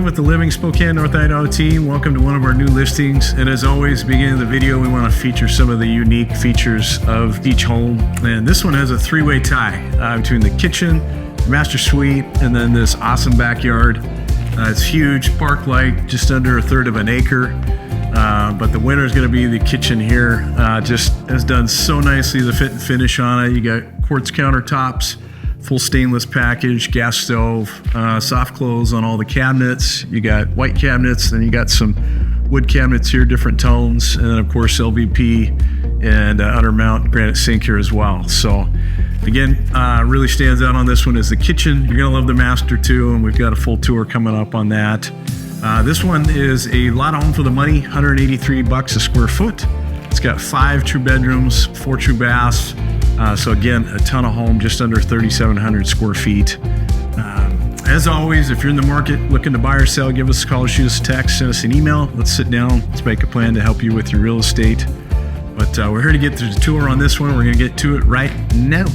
With the Living Spokane, North Idaho team. Welcome to one of our new listings. And as always, beginning of the video, we want to feature some of the unique features of each home. And this one has a three-way tie between the kitchen, master suite, and then this awesome backyard. It's huge, park light, just under a third of an acre. But the winner is going to be the kitchen here. Just has done so nicely, the fit and finish on it. You got quartz countertops, full stainless package, gas stove, soft close on all the cabinets. You got white cabinets, then you got some wood cabinets here, different tones, and then of course LVP and undermount granite sink here as well. So again, really stands out on this one is the kitchen. You're gonna love the master too, and we've got a full tour coming up on that. This one is a lot of home for the money, $183 a square foot. It's got 5 true bedrooms, 4 true baths. So again, a ton of home, just under 3,700 square feet. As always, if you're in the market looking to buy or sell, give us a call, shoot us a text, send us an email. Let's sit down, let's make a plan to help you with your real estate. But we're here to get through the tour on this one. We're gonna get to it right now.